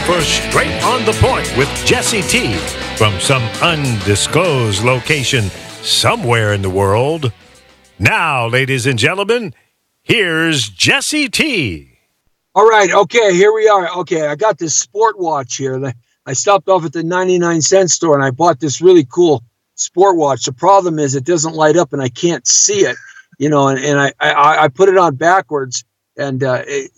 for Straight on the Point with Jesse T from some undisclosed location somewhere in the world. Now, ladies and gentlemen, here's Jesse T. All right, okay, here we are. Okay, I got this sport watch here. I stopped off at the 99-cent store and I bought this really cool sport watch. The problem is it doesn't light up and I can't see it, you know, and I put it on backwards, and I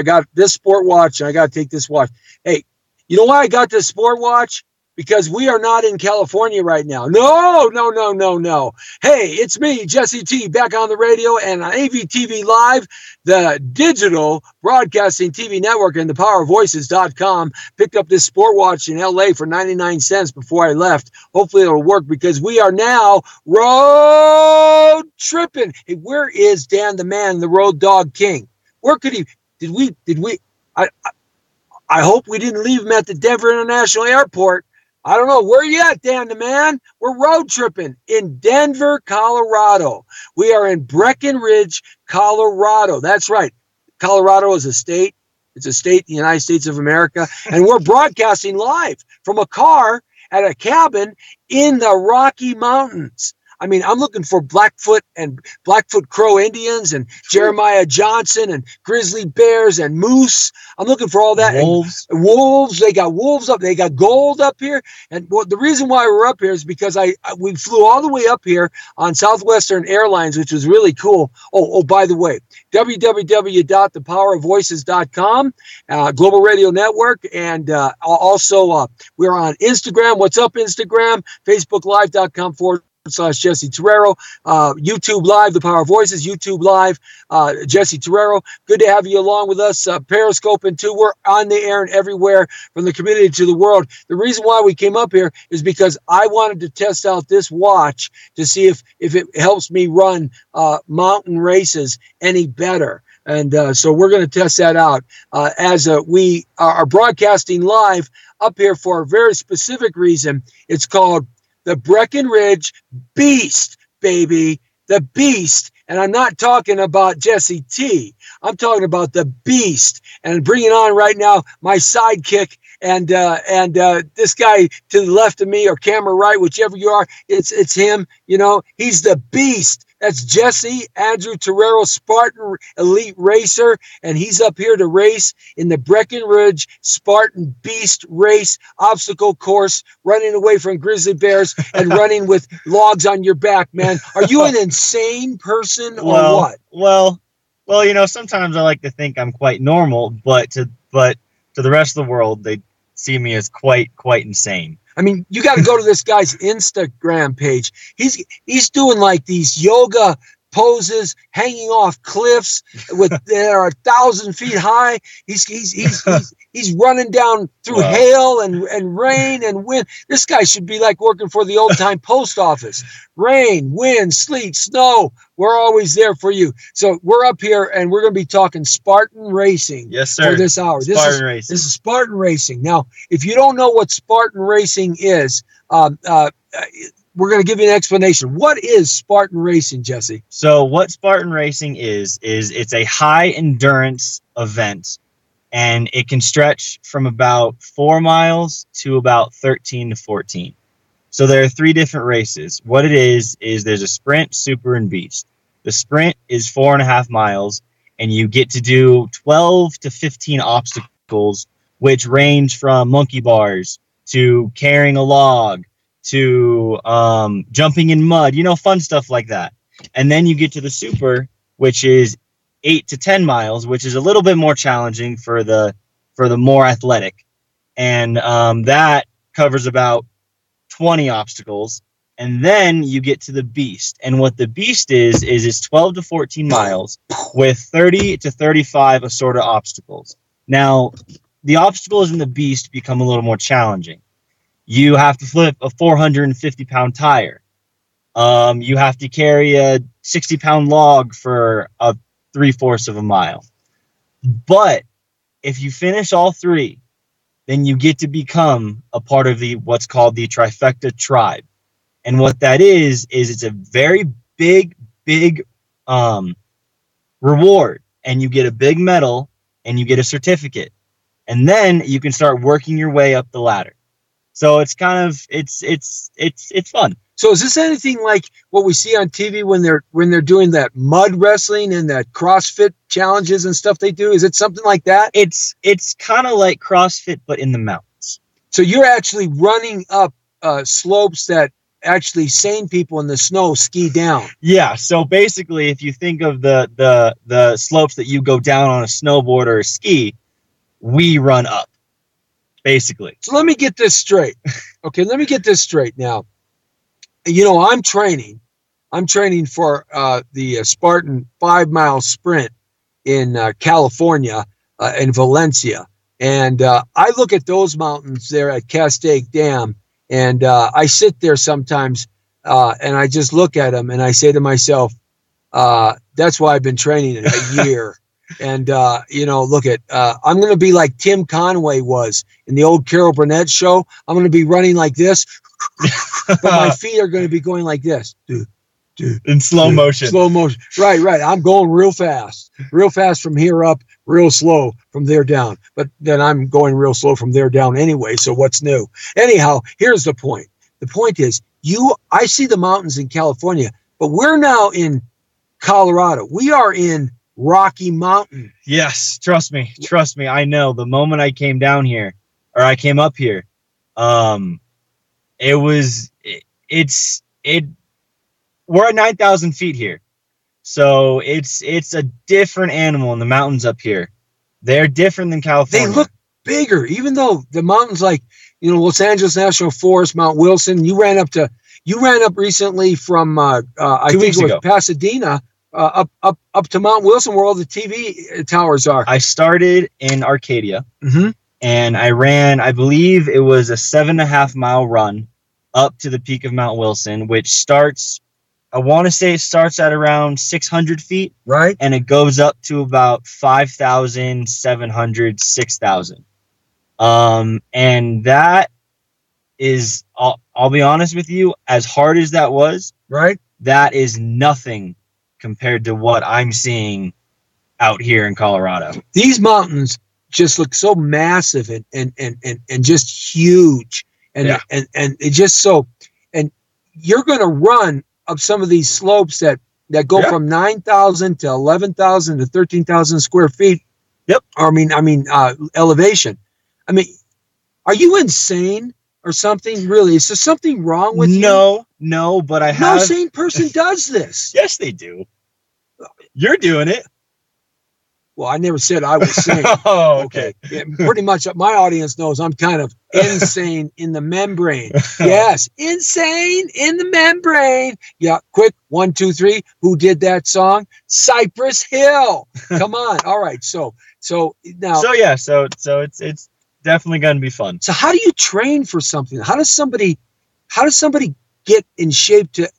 got this sport watch and I got to take this watch. Hey, you know why I got this sport watch? Because we are not in California right now. No. Hey, it's me, Jesse T, back on the radio and on AVTV Live, the digital broadcasting TV network, and thepowervoices.com. Picked up this sport watch in LA for 99 cents before I left. Hopefully it'll work because we are now road tripping. Hey, where is Dan the Man, the Road Dog King? Where could he? Did we? I hope we didn't leave him at the Denver International Airport. I don't know. Where you at, Dan the Man? We're road tripping in Denver, Colorado. We are in Breckenridge, Colorado. That's right. Colorado is a state. It's a state in the United States of America. And we're broadcasting live from a car at a cabin in the Rocky Mountains. I mean, I'm looking for Blackfoot Crow Indians and Jeremiah Johnson and grizzly bears and moose. I'm looking for all that. Wolves. They got wolves up. They got gold up here. And the reason why we're up here is because we flew all the way up here on Southwestern Airlines, which was really cool. Oh, by the way, www.thepowervoices.com, Global Radio Network, and also we're on Instagram. What's up, Instagram? FacebookLive.com/Jesse Terrero, YouTube Live, The Power of Voices, YouTube Live, Jesse Terrero. Good to have you along with us. Periscope and too. We're on the air and everywhere from the community to the world. The reason why we came up here is because I wanted to test out this watch to see if it helps me run mountain races any better. And so we're going to test that out as we are broadcasting live up here for a very specific reason. It's called the Breckenridge Beast, baby, the Beast. And I'm not talking about Jesse T. I'm talking about the Beast. And bringing on right now my sidekick and this guy to the left of me or camera right, whichever you are, it's him. You know, he's the Beast. That's Jesse Andrew Terrero, Spartan Elite Racer, and he's up here to race in the Breckenridge Spartan Beast Race obstacle course, running away from grizzly bears and running with logs on your back, man. Are you an insane person or what? Well, you know, sometimes I like to think I'm quite normal, but to the rest of the world, they see me as quite insane. I mean, you got to go to this guy's Instagram page. He's doing like these yoga poses, hanging off cliffs that are 1,000 feet high. He's running down through hail and rain and wind. This guy should be like working for the old time post office. Rain, wind, sleet, snow. We're always there for you. So we're up here and we're going to be talking Spartan racing. Yes, sir. For this hour. Racing. This is Spartan racing. Now, if you don't know what Spartan racing is, we're going to give you an explanation. What is Spartan racing, Jesse? So what Spartan racing is it's a high endurance event, and it can stretch from about 4 miles to about 13 to 14. So there are 3 different races. What it is there's a sprint, super, and beast. The sprint is 4.5 miles, and you get to do 12 to 15 obstacles, which range from monkey bars to carrying a log to jumping in mud, you know, fun stuff like that. And then you get to the super, which is 8 to 10 miles, which is a little bit more challenging for the more athletic. And that covers about 20 obstacles. And then you get to the beast. And what the beast is it's 12 to 14 miles with 30 to 35 assorted obstacles. Now, the obstacles in the beast become a little more challenging. You have to flip a 450-pound tire. You have to carry a 60-pound log for a 3/4 of a mile. But if you finish all 3, then you get to become a part of what's called the Trifecta Tribe. And what that is it's a very big reward. And you get a big medal, and you get a certificate. And then you can start working your way up the ladder. So it's kind of it's fun. So is this anything like what we see on TV when they're doing that mud wrestling and that CrossFit challenges and stuff they do? Is it something like that? It's kind of like CrossFit, but in the mountains. So you're actually running up slopes that actually sane people in the snow ski down. Yeah. So basically, if you think of the slopes that you go down on a snowboard or a ski, we run up. Basically. So let me get this straight. Okay, let me get this straight now. I'm training for the Spartan 5-mile sprint in California, in Valencia. And I look at those mountains there at Castaic Dam, and I sit there sometimes and I just look at them and I say to myself, that's why I've been training in a year. And, look at, I'm going to be like Tim Conway was in the old Carol Burnett show. I'm going to be running like this, but my feet are going to be going like this. In slow motion. Slow motion. Right. I'm going real fast from here up, real slow from there down. But then I'm going real slow from there down anyway. So what's new? Anyhow, here's the point. The point is I see the mountains in California, but we're now in Colorado. We are in Rocky Mountain. Yes, trust me. I know. The moment I came down here, or I came up here, we're at 9,000 feet here, so it's a different animal in the mountains up here. They're different than California. They look bigger, even though the mountains like Los Angeles National Forest, Mount Wilson. You ran up recently from I think it was ago. Pasadena. Up to Mount Wilson, where all the TV towers are. I started in Arcadia, mm-hmm. and I ran, I believe it was a 7.5 mile run up to the peak of Mount Wilson, which starts, I want to say it starts at around 600 feet. Right. And it goes up to about 5,700, 6,000. And that is, I'll be honest with you, as hard as that was, right, that is nothing compared to what I'm seeing out here in Colorado. These mountains just look so massive and just huge. And it just so, and you're going to run up some of these slopes that go from 9,000 to 11,000 to 13,000 square feet. Yep. Or, I mean, elevation. I mean, are you insane or something? Really? Is there something wrong with you? No, but I have. No sane person does this. Yes, they do. You're doing it. Well, I never said I was sane. Oh, okay. Yeah, pretty much my audience knows I'm kind of insane in the membrane. Yes, insane in the membrane. Yeah, quick, 1, 2, 3. Who did that song? Cypress Hill. Come on. All right. So now. So it's definitely going to be fun. So how do you train for something? How does somebody get in shape to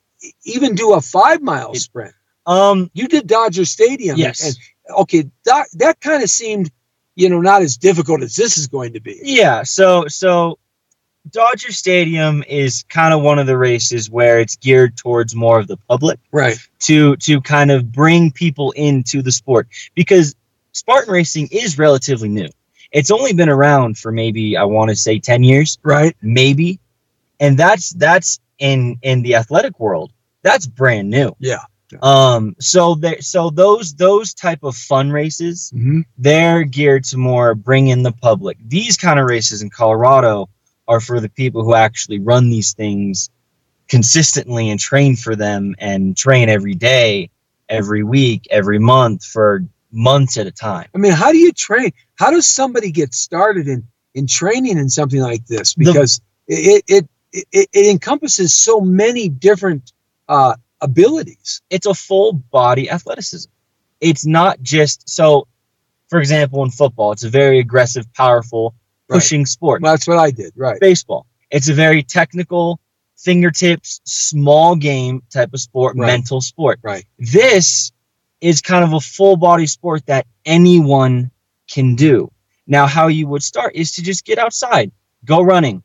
even do a 5-mile sprint? You did Dodger Stadium. Yes. And okay, that kind of seemed, not as difficult as this is going to be. Yeah. So Dodger Stadium is kind of one of the races where it's geared towards more of the public, right? To kind of bring people into the sport, because Spartan racing is relatively new. It's only been around for maybe, I want to say 10 years, right? Maybe, and that's in the athletic world, that's brand new. Yeah. So those type of fun races, mm-hmm. they're geared to more bring in the public. These kind of races in Colorado are for the people who actually run these things consistently and train for them and train every day, every week, every month for months at a time. I mean, how do you train? How does somebody get started in training in something like this? Because it encompasses so many different abilities. It's a full body athleticism. It's not just, so for example, in football, it's a very aggressive, powerful, pushing sport. Well, that's what I did, right? Baseball, it's a very technical, fingertips, small game type of sport, right. Mental sport. Right. This is kind of a full body sport that anyone can do. Now, how you would start is to just get outside, go running,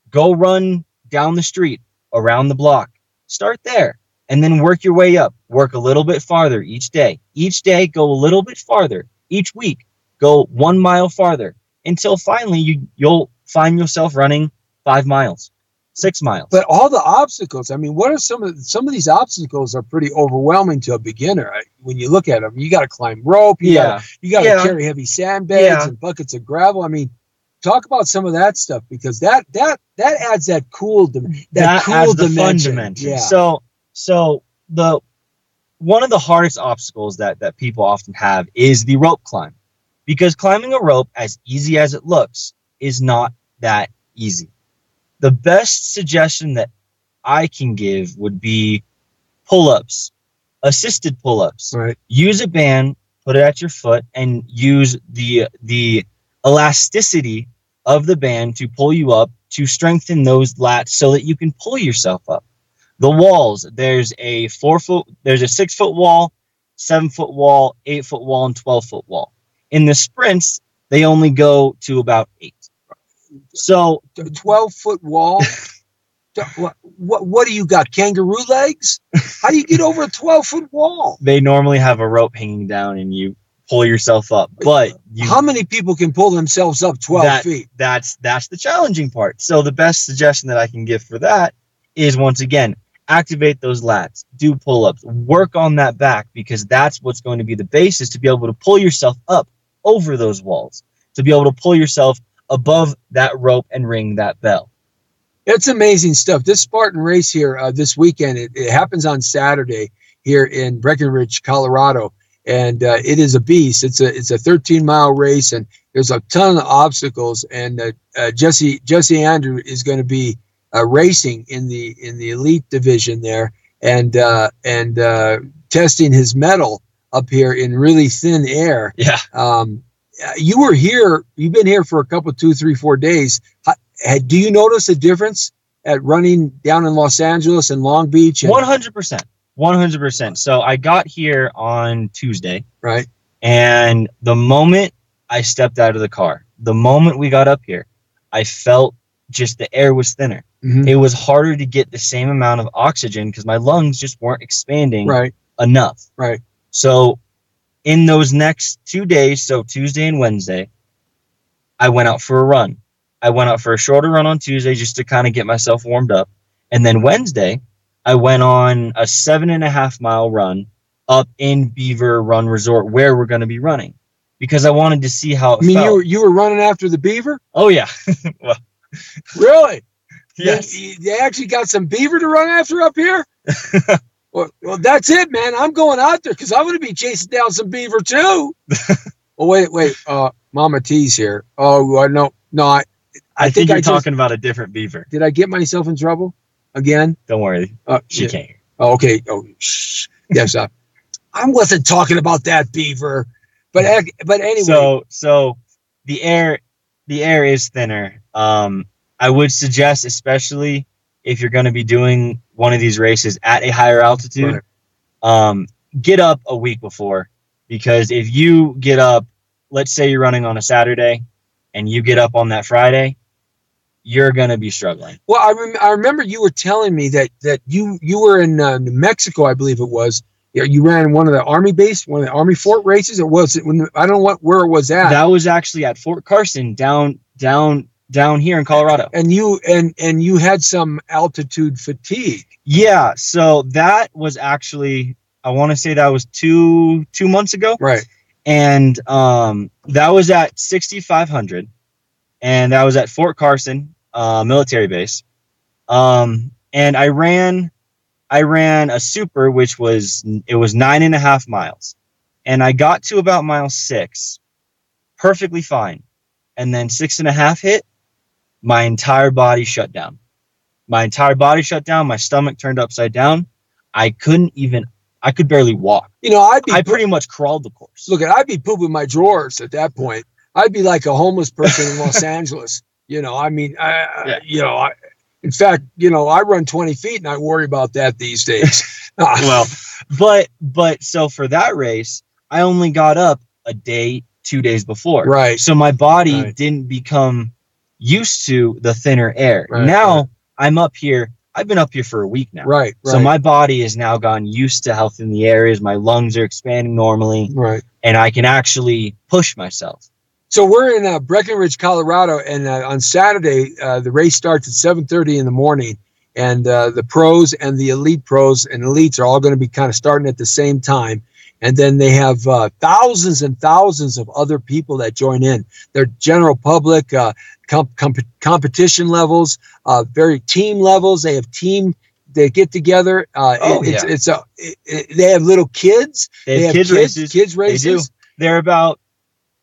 go run down the street, around the block, start there. And then work your way up. Work a little bit farther each day. Each day, go a little bit farther. Each week, go 1 mile farther until finally you'll find yourself running 5 miles, 6 miles. But all the obstacles, I mean, what are some of these obstacles are pretty overwhelming to a beginner. When you look at them, you got to climb rope. You got to carry heavy sandbags and buckets of gravel. I mean, talk about some of that stuff, because that adds that cool dimension. Fun dimension. Yeah. So the one of the hardest obstacles that people often have is the rope climb, because climbing a rope, as easy as it looks, is not that easy. The best suggestion that I can give would be pull-ups, assisted pull-ups. Right. Use a band, put it at your foot, and use the elasticity of the band to pull you up, to strengthen those lats so that you can pull yourself up. The walls, there's a 6-foot wall, 7-foot wall, 8-foot wall, and 12-foot wall. In the sprints, they only go to about 8. So 12-foot wall. What do you got? Kangaroo legs? How do you get over a 12-foot wall? They normally have a rope hanging down and you pull yourself up. But how many people can pull themselves up 12 feet? That's the challenging part. So the best suggestion that I can give for that is, once again, activate those lats, do pull-ups, work on that back, because that's what's going to be the basis to be able to pull yourself up over those walls, to be able to pull yourself above that rope and ring that bell. It's amazing stuff. This Spartan race here this weekend, it happens on Saturday here in Breckenridge, Colorado, and it is a beast. It's a 13-mile race, and there's a ton of obstacles. And Jesse Andrew is going to be racing in the elite division there, and testing his mettle up here in really thin air. Yeah. You were here. You've been here for a couple, 2, 3, 4 days. Do you notice a difference at running down in Los Angeles and Long Beach? 100%. So I got here on Tuesday. Right. And the moment I stepped out of the car, the moment we got up here, I felt just the air was thinner. Mm-hmm. It was harder to get the same amount of oxygen because my lungs just weren't expanding enough. Right. So in those next 2 days, so Tuesday and Wednesday, I went out for a run. I went out for a shorter run on Tuesday just to kind of get myself warmed up. And then Wednesday, I went on a 7.5-mile run up in Beaver Run Resort, where we're going to be running, because I wanted to see how it felt. You were running after the beaver? Oh, yeah. Well, really? Yes. They actually got some beaver to run after up here? Well, that's it, man. I'm going out there because I'm going to be chasing down some beaver too. Oh, wait. Mama T's here. Oh, no. I think you're talking about a different beaver. Did I get myself in trouble again? Don't worry. She can't hear. Oh, okay. Oh, shh. Yes. I wasn't talking about that beaver, but anyway. So the air is thinner. I would suggest, especially if you're going to be doing one of these races at a higher altitude, get up a week before, because if you get up, let's say you're running on a Saturday and you get up on that Friday, you're going to be struggling. Well, I remember you were telling me that you were in New Mexico, I believe it was. You ran one of the Army base, one of the Army fort races. Or was it I don't know where it was at. That was actually at Fort Carson down here in Colorado. And you had some altitude fatigue. Yeah, so that was actually, I want to say that was two months ago. Right. And that was at 6,500, and that was at Fort Carson military base. And I ran a super, which was 9.5 miles, and I got to about mile 6 perfectly fine, and then 6.5 hit. My entire body shut down. My stomach turned upside down. I could barely walk. I pretty much crawled the course. Look, I'd be pooping my drawers at that point. I'd be like a homeless person in Los Angeles. In fact, I run 20 feet and I worry about that these days. Well, but so for that race, I only got up a day, 2 days before. Right. So my body didn't become used to the thinner air. Now I'm up here I've been up here for a week now. Right. So my body has now gotten used to health in the areas. My lungs are expanding normally. Right. And I can actually push myself. So we're in Breckenridge, Colorado, and on Saturday, the race starts at 7:30 in the morning, and the pros and the elite pros and elites are all going to be kind of starting at the same time. And then they have thousands and thousands of other people that join in. They're general public, competition levels, very team levels. They have team. They get together. They have little kids. They have kids races. Kids races. They do. They're about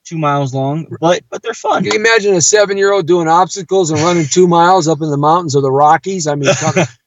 2 miles long, but they're fun. Can you imagine a 7-year-old doing obstacles and running 2 miles up in the mountains of the Rockies? I mean,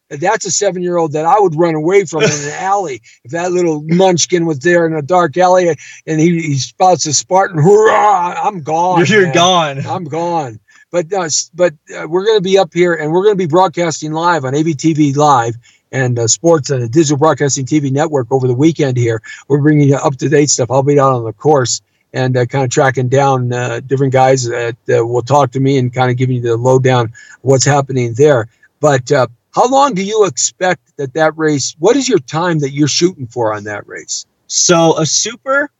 that's a 7-year-old that I would run away from in an alley. If that little munchkin was there in a dark alley and he spouts a Spartan, hurrah, I'm gone. You're gone. I'm gone. But we're going to be up here, and we're going to be broadcasting live on ABTV Live and sports and the Digital Broadcasting TV network over the weekend here. We're bringing you up-to-date stuff. I'll be out on the course and kind of tracking down different guys that will talk to me and kind of giving you the lowdown of what's happening there. But how long do you expect that race, what is your time that you're shooting for on that race? So a super,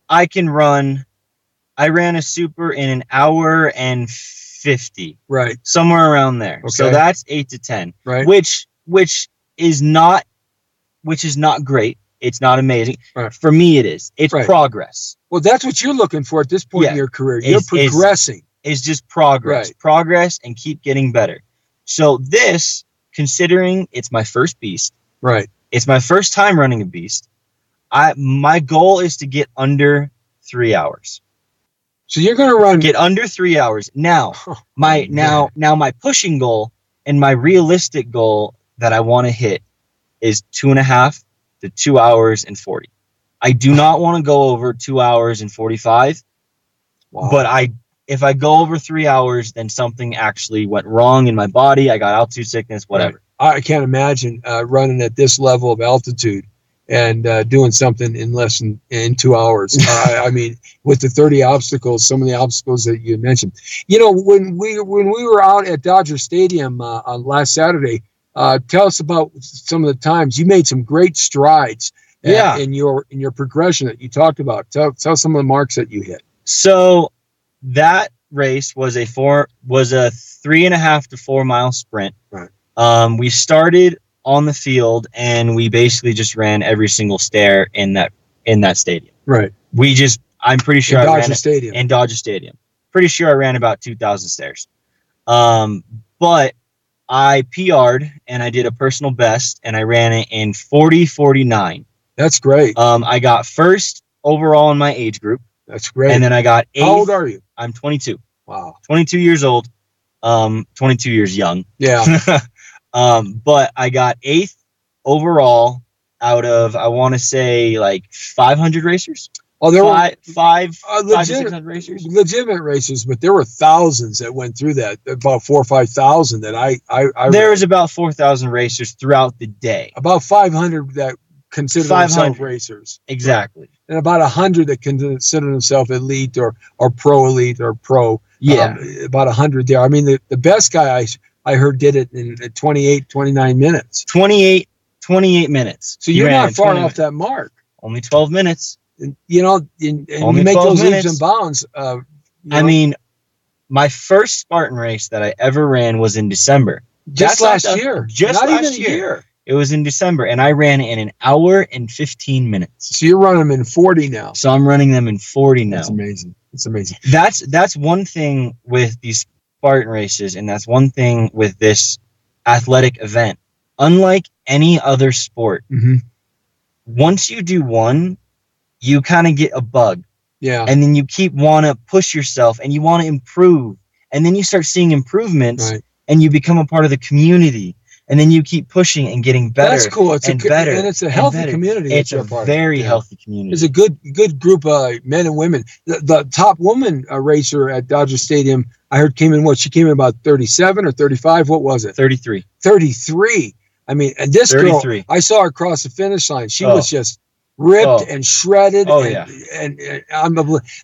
I ran a super in an hour and 50. Right. Somewhere around there. Okay. So that's 8 to 10. Right. Which is not great. It's not amazing. Right. For me, it is. It's right. Progress. Well, that's what you're looking for at this point in your career. You're progressing. It's just progress. Right. Progress and keep getting better. So this, considering it's my first beast. Right. It's my first time running a beast. My goal is to get under 3 hours. So you're going to get under 3 hours. Now, my pushing goal and my realistic goal that I want to hit is 2.5 to 2 hours and 40. I do not want to go over 2 hours and 45. Wow. But if I go over 3 hours, then something actually went wrong in my body. I got altitude sickness, whatever. Right. I can't imagine running at this level of altitude and doing something in less than in 2 hours. I mean, with the 30 obstacles, some of the obstacles that you mentioned. You know, when we were out at Dodger Stadium on last Saturday, tell us about some of the times you made some great strides. In your progression that you talked about. Tell some of the marks that you hit. So that race was a 3.5 to 4 mile sprint. Right. We started on the field and we basically just ran every single stair in that stadium. Right. I'm pretty sure in Dodger Stadium. Pretty sure I ran about 2,000 stairs. But I PR'd and I did a personal best and I ran it in 40:49. That's great. I got first overall in my age group. That's great. And then I got 8th. How old are you? I'm 22. Wow. 22 years old. 22 years young. Yeah. But I got 8th overall out of, I want to say, like 500 racers. Oh, there were 500 to 600 racers. Legitimate racers, but there were thousands that went through that. About 4,000 or 5,000 that I there was about 4,000 racers throughout the day. About 500 that consider themselves racers. Exactly. And about 100 that consider themselves elite or pro elite or pro. Yeah. About 100 there. I mean, the best guy I heard did it in 28, 29 minutes. 28 minutes. So you're not far off that mark. Only 12 minutes. And you make those leaps and bounds. I mean, my first Spartan race that I ever ran was in December. Just last year. Not even a year. It was in December, and I ran in an hour and 15 minutes. So you're running them in 40 now. So I'm running them in 40 now. That's amazing. It's amazing. That's one thing with these Spartan races, and that's one thing with this athletic event. Unlike any other sport, once you do one, you kind of get a bug. Yeah. And then you want to push yourself, and you want to improve. And then you start seeing improvements, and you become a part of the community. And then you keep pushing and getting better. That's cool. It's better. And it's a healthy community. It's a very healthy community. It's a good group of men and women. The top woman racer at Dodger Stadium, I heard came in she came in about 37 or 35. What was it? 33. 33. I mean, and this 33. Girl, I saw her cross the finish line. She was just ripped and shredded. Oh, and, yeah.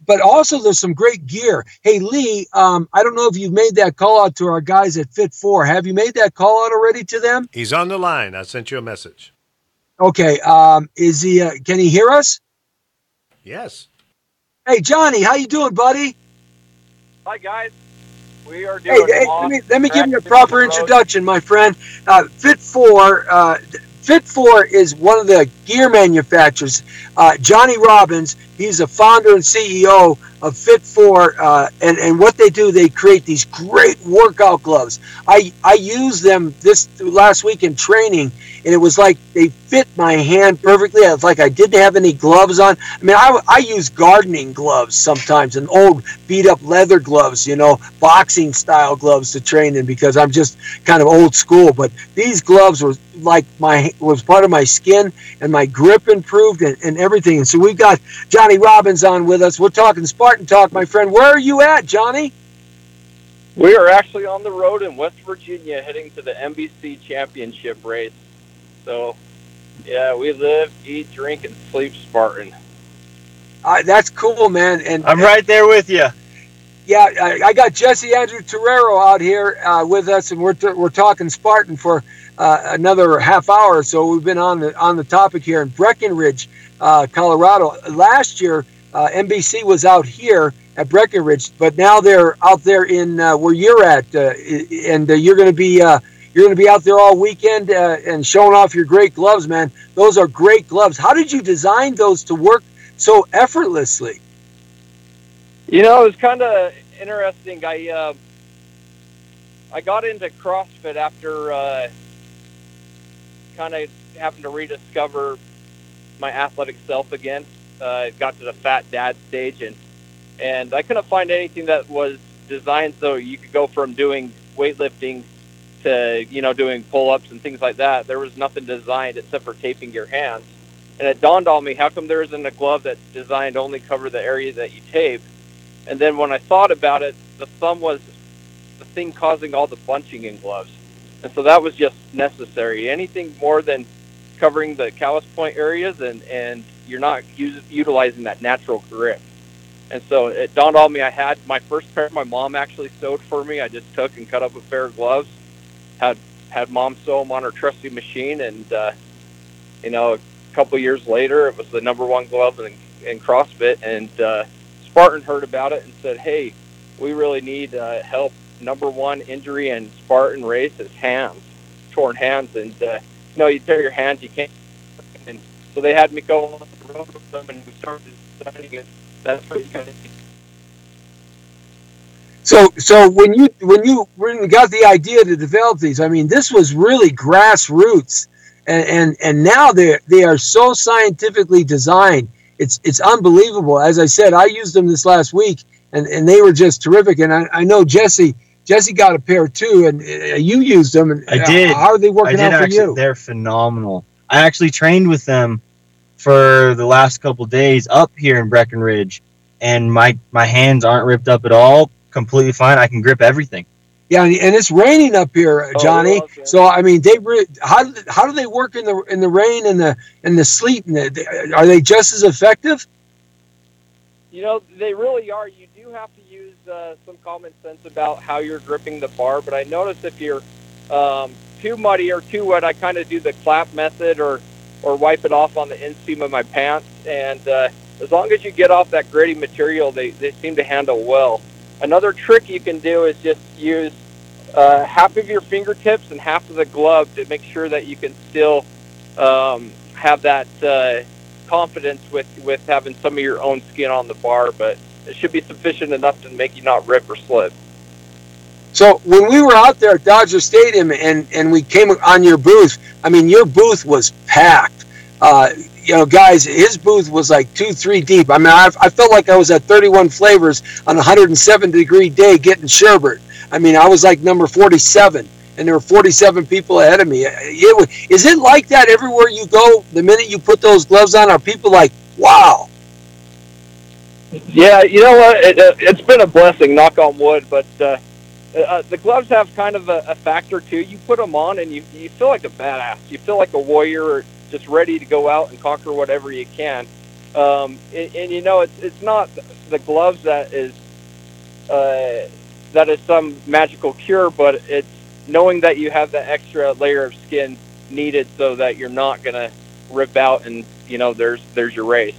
But also there's some great gear. Hey, Lee, I don't know if you've made that call out to our guys at Fit4. Have you made that call out already to them? He's on the line. I sent you a message. Okay. Is he? Can he hear us? Yes. Hey, Johnny, how you doing, buddy? Hi, guys. We are doing let me give you a proper introduction, my friend. Fit4 is one of the gear manufacturers. Johnny Robbins, he's a founder and CEO of Fit4, and what they do, they create these great workout gloves. I used them this last week in training, and it was like they fit my hand perfectly. It's like I didn't have any gloves on. I mean, I use gardening gloves sometimes, and old beat-up leather gloves, boxing style gloves to train in, because I'm just kind of old school. But these gloves were like was part of my skin, and my grip improved and everything. And so we've got Johnny Robbins on with us. We're talking Spartan Talk, my friend. Where are you at, Johnny? We are actually on the road in West Virginia heading to the NBC Championship race. So, yeah, we live, eat, drink, and sleep Spartan. That's cool, man. And I'm right there with you. Yeah, I got Jesse Andrew Torero out here with us, and we're talking Spartan for another half hour or so. We've been on the topic here in Breckenridge, Colorado. Last year, NBC was out here at Breckenridge, but now they're out there in where you're at, and you're going to be out there all weekend and showing off your great gloves, man. Those are great gloves. How did you design those to work so effortlessly? It was kind of interesting. I got into CrossFit after kind of having to rediscover my athletic self again. Got to the fat dad stage, and I couldn't find anything that was designed so you could go from doing weightlifting to doing pull-ups and things like that. There was nothing designed except for taping your hands, and it dawned on me, how come there isn't a glove that's designed to only cover the area that you tape? And then when I thought about it, the thumb was the thing causing all the bunching in gloves. And so that was just necessary. Anything more than covering the callus point areas and you're not utilizing that natural grip. And so it dawned on me, I had my first pair my mom actually sewed for me. I just took and cut up a pair of gloves, had mom sew them on her trusty machine, and a couple years later, it was the #1 glove in CrossFit, and Spartan heard about it and said, hey, we really need help. #1 injury in Spartan race is hands, torn hands. And, you tear your hands, you can't. And so they had me go on the road with them, and we started designing it. That's pretty kind of neat. So when you got the idea to develop these, I mean, this was really grassroots, and now they are so scientifically designed. It's unbelievable. As I said, I used them this last week, and they were just terrific. And I know Jesse got a pair too, and you used them. And I did. How are they working out for you? They're phenomenal. I actually trained with them for the last couple days up here in Breckenridge, and my hands aren't ripped up at all. Completely fine. I can grip everything. Yeah, and it's raining up here, Johnny. Oh, okay. So I mean, how do they work in the rain and the sleet? Are they just as effective? They really are. You do have to use some common sense about how you're gripping the bar. But I notice if you're too muddy or too wet, I kind of do the clap method or wipe it off on the inseam of my pants. And as long as you get off that gritty material, they seem to handle well. Another trick you can do is just use half of your fingertips and half of the glove to make sure that you can still have that confidence with having some of your own skin on the bar, but it should be sufficient enough to make you not rip or slip. So when we were out there at Dodger Stadium and we came on your booth, I mean, your booth was packed. Guys, his booth was like 2-3 deep. I mean, I felt like I was at 31 Flavors on a 107-degree day getting sherbet. I mean, I was like number 47, and there were 47 people ahead of me. Is it like that everywhere you go? The minute you put those gloves on, are people like, wow? Yeah, you know what? It's been a blessing, knock on wood, but the gloves have kind of a factor, too. You put them on, and you feel like a badass. You feel like a warrior. just ready to go out and conquer whatever you can. And you know, it's not the gloves that is some magical cure, but it's knowing that you have that extra layer of skin needed so that you're not going to rip out and, you know, there's your race.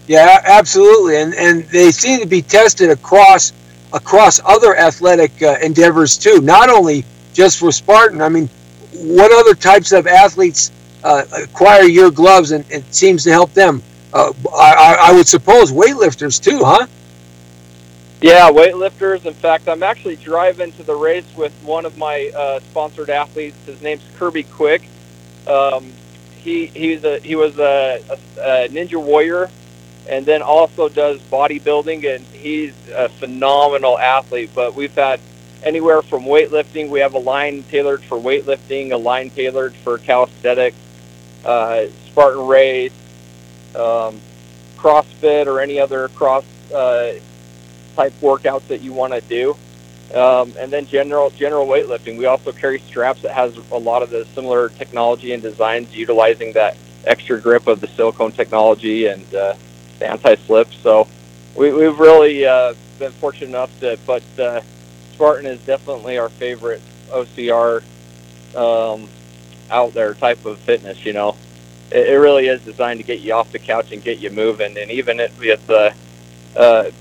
Yeah, absolutely, and they seem to be tested across other athletic endeavors too, not only just for Spartan. I mean, what other types of athletes acquire your gloves, and it seems to help them? I would suppose weightlifters too, huh? Yeah, weightlifters. In fact, I'm actually driving to the race with one of my sponsored athletes. His name's Kirby Quick. He was a Ninja Warrior, and then also does bodybuilding, and he's a phenomenal athlete. But we've had anywhere from weightlifting. We have a line tailored for weightlifting, a line tailored for calisthenics, Spartan race, CrossFit, or any other cross type workouts that you want to do. And then general weightlifting. We also carry straps that has a lot of the similar technology and designs, utilizing that extra grip of the silicone technology and the anti-slip. So we've really been fortunate enough to, but Spartan is definitely our favorite OCR out there type of fitness. You know, it really is designed to get you off the couch and get you moving. And even with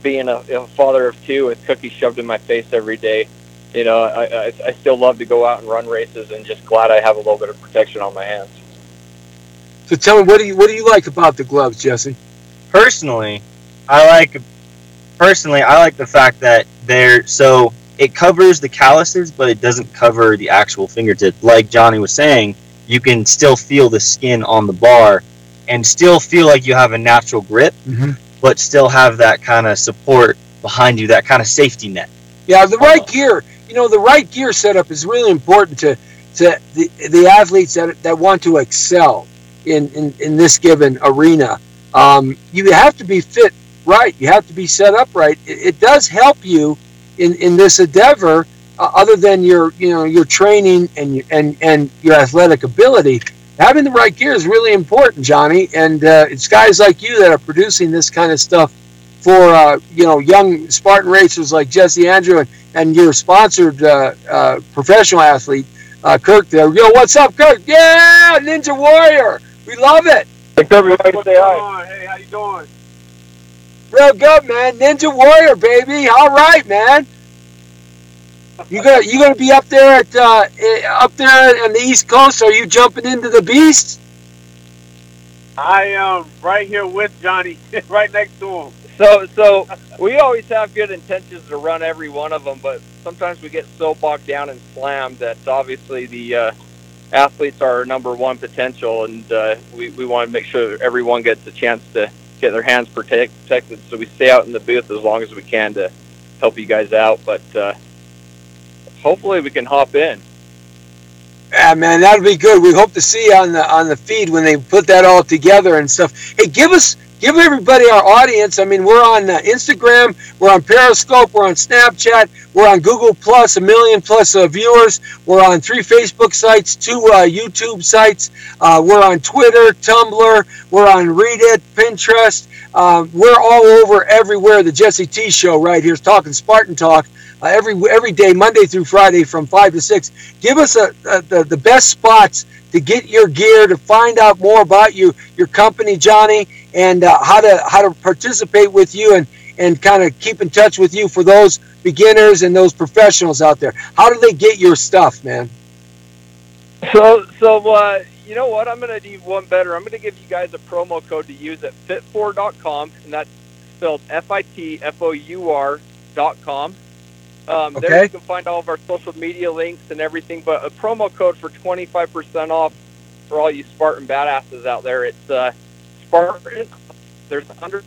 being a father of two with cookies shoved in my face every day, you know, I still love to go out and run races, and just glad I have a little bit of protection on my hands. So tell me, what do you like about the gloves, Jesse? Personally, I like the fact that it covers the calluses, but it doesn't cover the actual fingertip. Like Johnny was saying, you can still feel the skin on the bar and still feel like you have a natural grip, but still have that kind of support behind you, that kind of safety net. Yeah, the right gear. You know, the right gear setup is really important to the athletes that want to excel in this given arena. You have to be fit right. You have to be set up right. It does help you in this endeavor, other than your training and your athletic ability. Having the right gear is really important, Johnny. And it's guys like you that are producing this kind of stuff for young Spartan racers like Jesse Andrew and your sponsored professional athlete Kirk there. Yo, what's up, Kirk? Yeah, Ninja Warrior. We love it. Hey, everybody, say hi. Hey, how you doing? Real good, man. Ninja Warrior, baby. All right, man. You gonna be up there on the East Coast? Are you jumping into the beast? I am right here with Johnny, right next to him. So we always have good intentions to run every one of them, but sometimes we get so bogged down and slammed that obviously the athletes are our number one potential, and we want to make sure everyone gets a chance to get their hands protected. So we stay out in the booth as long as we can to help you guys out, but hopefully we can hop in. Yeah, man, that'll be good. We hope to see you on the feed when they put that all together and stuff. Hey, give everybody, our audience. I mean, we're on Instagram, we're on Periscope, we're on Snapchat, we're on Google Plus, 1 million plus viewers. We're on 3 Facebook sites, 2 YouTube sites. We're on Twitter, Tumblr. We're on Reddit, Pinterest. We're all over everywhere. The Jesse T Show right here is talking Spartan Talk. Every day, Monday through Friday from 5 to 6. Give us the best spots to get your gear, to find out more about your company, Johnny, and how to participate with you and kind of keep in touch with you for those beginners and those professionals out there. How do they get your stuff, man? So you know what? I'm going to do one better. I'm going to give you guys a promo code to use at fitfour.com, and that's spelled FITFOUR.com. Okay. There you can find all of our social media links and everything, but a promo code for 25% off for all you Spartan badasses out there. It's Spartan. There's 100.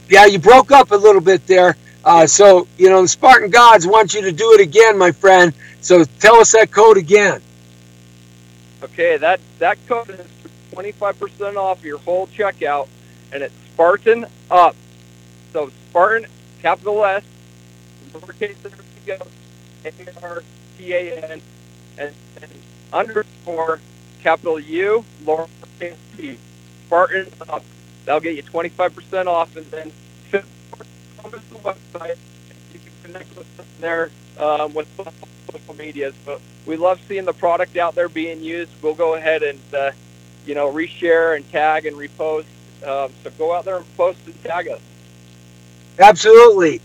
Yeah, you broke up a little bit there. So, the Spartan gods want you to do it again, my friend. So tell us that code again. Okay, that code is 25% off your whole checkout, and it's Spartan Up. So Spartan, capital S, lowercase A-R-T-A-N, and _, capital U, lowercase t, Spartan Up. That'll get you 25% off, and then the website. You can connect with us there with social medias. But we love seeing the product out there being used. We'll go ahead and reshare and tag and repost. So go out there and post and tag us. Absolutely.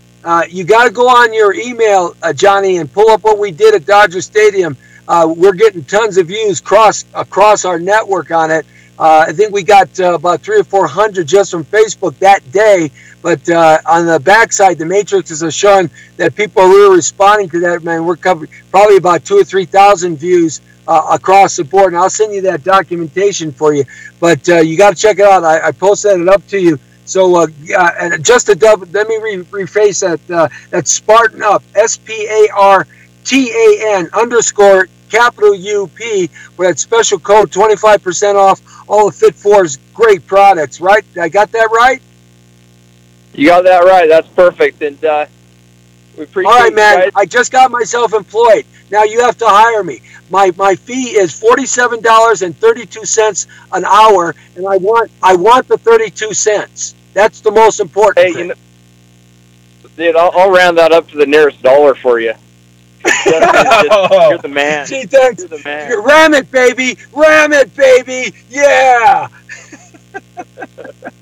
You got to go on your email, Johnny, and pull up what we did at Dodger Stadium. We're getting tons of views across our network on it. I think we got about 300 or 400 just from Facebook that day. But on the backside, the matrices are showing that people are really responding to that. Man, we're covering probably about 2,000 or 3,000 views across the board. And I'll send you that documentation for you. But you got to check it out. I posted it up to you. So and just let me rephrase that. That's Spartan Up, SPARTAN _ capital UP, with that special code, 25% off all of Fit4's great products, right? I got that right? You got that right. That's perfect. And we appreciate all right, man. guys. I just got myself employed. Now you have to hire me. My fee is $47.32 an hour, and I want the 32 cents. That's the most important thing. Dude, I'll round that up to the nearest dollar for you. You're the man. Gee, thanks. You're the man. Ram it, baby. Ram it, baby. Yeah.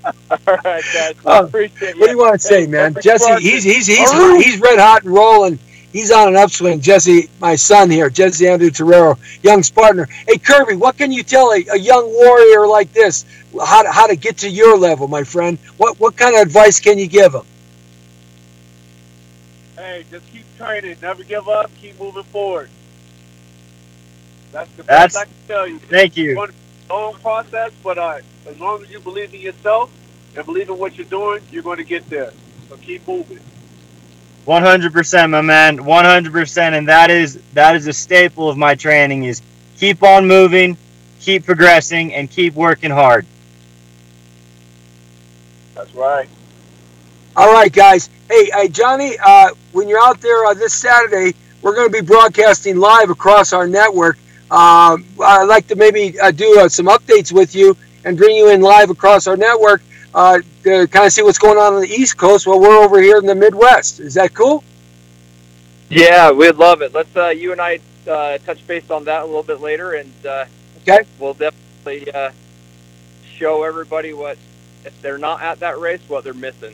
All right, guys. Appreciate you. What do you want to say, man? Jesse, he's red hot and rolling. He's on an upswing. Jesse, my son here, Jesse Andrew Terrero, young Spartaner. Hey, Kirby, what can you tell a young warrior like this how to get to your level, my friend? What kind of advice can you give him? Hey, just keep training. Never give up. Keep moving forward. That's the best I can tell you. Thank you. It's a long process, but as long as you believe in yourself and believe in what you're doing, you're going to get there. So keep moving. 100%, my man. 100%, and that is a staple of my training: is keep on moving, keep progressing, and keep working hard. That's right. All right, guys. Hey, Johnny, when you're out there this Saturday, we're going to be broadcasting live across our network. I'd like to maybe do some updates with you and bring you in live across our network to kind of see what's going on the East Coast while we're over here in the Midwest. Is that cool? Yeah, we'd love it. Let's you and I touch base on that a little bit later, and okay, we'll definitely show everybody what, if they're not at that race, what they're missing.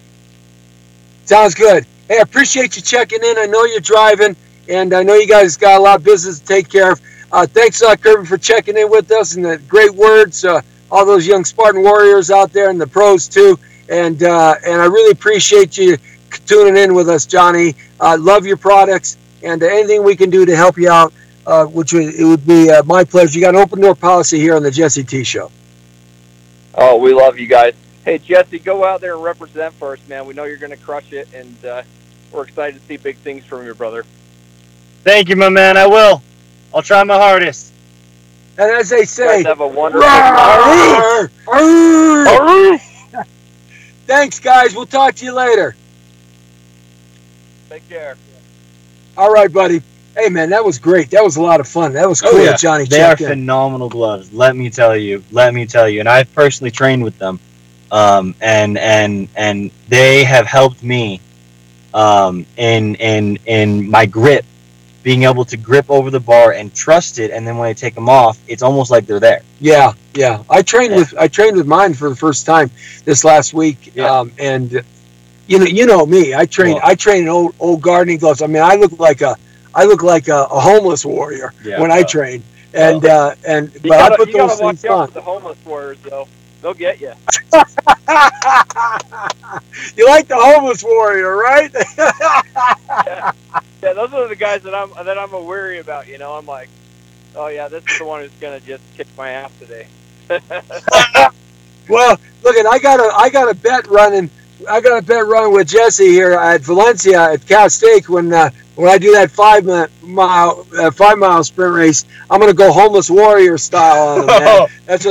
Sounds good. Hey, I appreciate you checking in. I know you're driving, and I know you guys got a lot of business to take care of. Thanks, Kirby, for checking in with us, and the great words. All those young Spartan warriors out there, and the pros too. And I really appreciate you tuning in with us, Johnny. Love your products, and anything we can do to help you out, it would be my pleasure. You got an open door policy here on the Jesse T Show. Oh, we love you guys. Hey, Jesse, go out there and represent for us, man. We know you're going to crush it, and we're excited to see big things from your brother. Thank you, my man. I will. I'll try my hardest. And as they say, you guys have a wonderful Thanks, guys. We'll talk to you later. Take care. All right, buddy. Hey, man, that was great. That was a lot of fun. That was cool, yeah. Johnny. They are phenomenal gloves. Let me tell you. And I've personally trained with them, and they have helped me in my grip, being able to grip over the bar and trust it. And then when I take them off, it's almost like they're there. Yeah. I trained with mine for the first time this last week, and you know me. I train in old gardening gloves. I mean, I look like a homeless warrior when I train, and but I put those things on. The homeless warriors, though, they'll get you. You like the homeless warrior, right? Yeah, those are the guys that I'm wary about. You know, I'm like, oh yeah, this is the one who's gonna just kick my ass today. Well, look, I got a bet running. I got a bet running with Jesse here at Valencia at Cal State when I do that 5 mile sprint race. I'm gonna go homeless warrior style on him, man. That's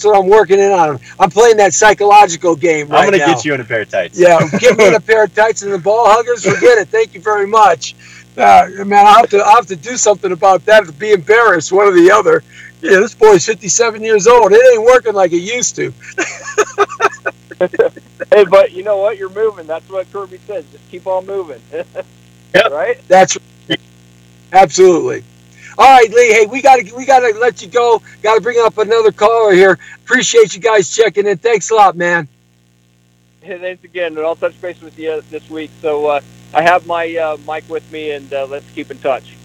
what I'm working in on. I'm playing that psychological game right now. I'm gonna get you in a pair of tights. Yeah, get me in a pair of tights and the ball huggers. Forget it. Thank you very much. Man, I'll have to do something about that to be embarrassed, one or the other. Yeah, this boy's 57 years old. It ain't working like it used to. Hey, but you know what? You're moving. That's what Kirby says. Just keep on moving. Yep. Right? That's absolutely. All right, Lee. Hey, we gotta let you go. Got to bring up another caller here. Appreciate you guys checking in. Thanks a lot, man. Hey, thanks again, and I'll touch base with you this week. So I have my mic with me, and let's keep in touch.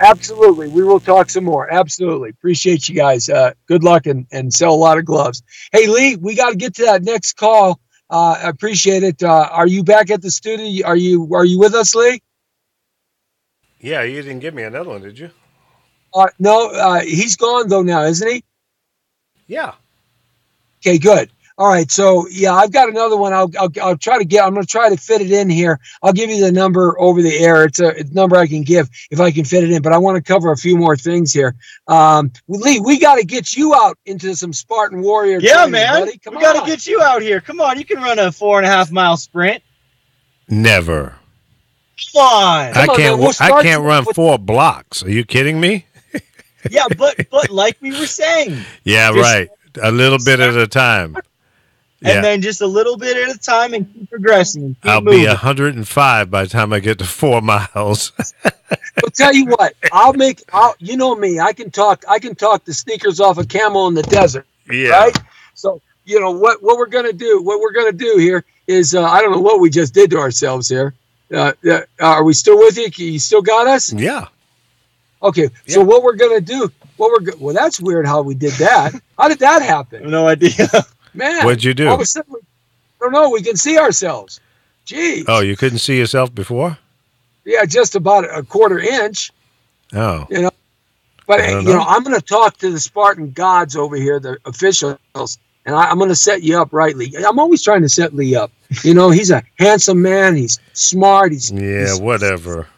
Absolutely. We will talk some more. Absolutely. Appreciate you guys. Good luck and sell a lot of gloves. Hey, Lee, we got to get to that next call. I appreciate it. Are you back at the studio? Are you with us, Lee? Yeah, you didn't give me another one, did you? No, he's gone though now, isn't he? Yeah. Okay, good. All right. So yeah, I've got another one. I'll try to get. I'm going to try to fit it in here. I'll give you the number over the air. It's a number I can give if I can fit it in. But I want to cover a few more things here. Lee, we got to get you out into some Spartan Warrior. Yeah, training, man. buddy. We got to get you out here. Come on, you can run a 4.5 mile sprint. Never. Come on. I can't run 4 blocks. Are you kidding me? Yeah, but like we were saying. Yeah, just right. A little bit at a time. Yeah. And then just a little bit at a time and keep progressing. And keep I'll moving. be 105 by the time I get to 4 miles. I'll tell you what. You know me. I can talk the sneakers off a camel in the desert. Yeah. Right. So you know what we're gonna do. What we're gonna do here is I don't know what we just did to ourselves here. Are we still with you? You still got us? Yeah. Okay. Yeah. So what we're gonna do? Well, that's weird how we did that. How did that happen? No idea. Man, What'd you do? All of a sudden, I don't know. We can see ourselves. Geez. Oh, you couldn't see yourself before? Yeah, just about a quarter inch. Oh. You know, but I don't you know, know. I'm going to talk to the Spartan gods over here, the officials, and I'm going to set you up rightly. I'm always trying to set Lee up. You know, he's a handsome man. He's smart. Whatever.